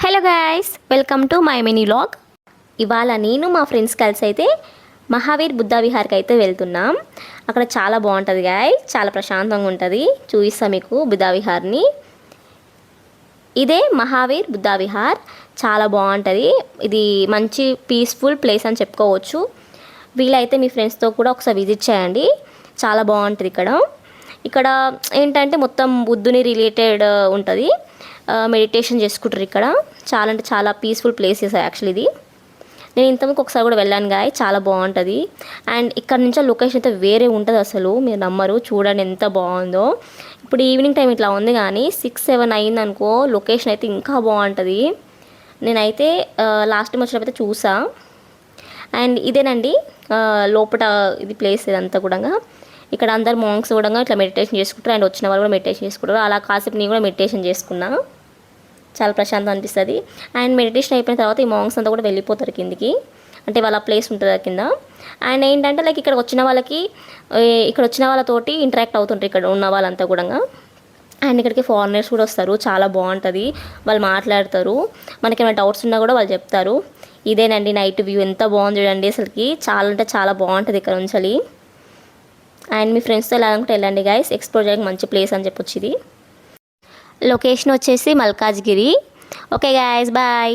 Hello guys, welcome to my mini vlog. ఇవాళ నేను మా ఫ్రెండ్స్ కలిసి అయితే మహావీర్ బుద్ధ విహార్కి అయితే వెళ్తున్నాం. అక్కడ చాలా బాగుంటుంది గైస్, చాలా ప్రశాంతంగా ఉంటుంది. చూపిస్తాను మీకు బుద్ధ విహార్ని. ఇదే మహావీర్ బుద్ధ విహార్, చాలా బాగుంటుంది. ఇది మంచి పీస్ఫుల్ ప్లేస్ అని చెప్పుకోవచ్చు. వీలైతే మీ ఫ్రెండ్స్తో కూడా ఒకసారి విజిట్ చేయండి, చాలా బాగుంటుంది. ఇక్కడ ఏంటంటే మొత్తం బుద్ధుని రిలేటెడ్ ఉంటుంది. మెడిటేషన్ చేసుకుంటారు ఇక్కడ. చాలా అంటే చాలా పీస్ఫుల్ ప్లేసెస్ యాక్చువల్లీ. ఇది నేను ఇంతకుముందు ఒకసారి కూడా వెళ్ళాను గాయ, చాలా బాగుంటుంది. అండ్ ఇక్కడ నుంచి లొకేషన్ అయితే వేరే ఉంటుంది, అసలు మీరు నమ్మరు. చూడండి ఎంత బాగుందో. ఇప్పుడు ఈవినింగ్ టైం ఇట్లా ఉంది, కానీ 6-7 అయింది అనుకో, లొకేషన్ అయితే ఇంకా బాగుంటుంది. నేనైతే లాస్ట్ టైం వచ్చినప్పుడు చూసా. అండ్ ఇదేనండి లోపల ఇది ప్లేస్ ఇదంతా కూడా. ఇక్కడ అందరు మాంగ్స్ కూడా ఇట్లా మెడిటేషన్ చేసుకుంటారు. అండ్ వచ్చిన వాళ్ళు కూడా మెడిటేషన్ చేసుకుంటారు. అలా కాసేపు నేను కూడా మెడిటేషన్ చేసుకున్నా, చాలా ప్రశాంతం అనిపిస్తుంది. అండ్ మెడిటేషన్ అయిపోయిన తర్వాత ఈ మాంగ్స్ అంతా కూడా వెళ్ళిపోతారు కిందికి, అంటే వాళ్ళ ప్లేస్ ఉంటుంది కింద. అండ్ ఏంటంటే లైక్ ఇక్కడ వచ్చిన వాళ్ళతోటి ఇంటరాక్ట్ అవుతుంటారు ఇక్కడ ఉన్న వాళ్ళంతా కూడా. అండ్ ఇక్కడికి ఫారినర్స్ కూడా వస్తారు, చాలా బాగుంటుంది. వాళ్ళు మాట్లాడతారు, మనకి ఏమైనా డౌట్స్ ఉన్నా కూడా వాళ్ళు చెప్తారు. ఇదేనండి నైట్ వ్యూ, ఎంత బాగుంది చూడండి అసలుకి. చాలా అంటే చాలా బాగుంటుంది ఇక్కడ నుంచి. అండ్ మీ ఫ్రెండ్స్తో వెళ్ళాలనుకుంటే వెళ్ళండి గైస్, ఎక్స్ప్లోర్ చేయడానికి మంచి ప్లేస్ అని చెప్పొచ్చు. ఇది లొకేషన్ వచ్చేసి మల్కాజ్గిరి. Okay guys, bye.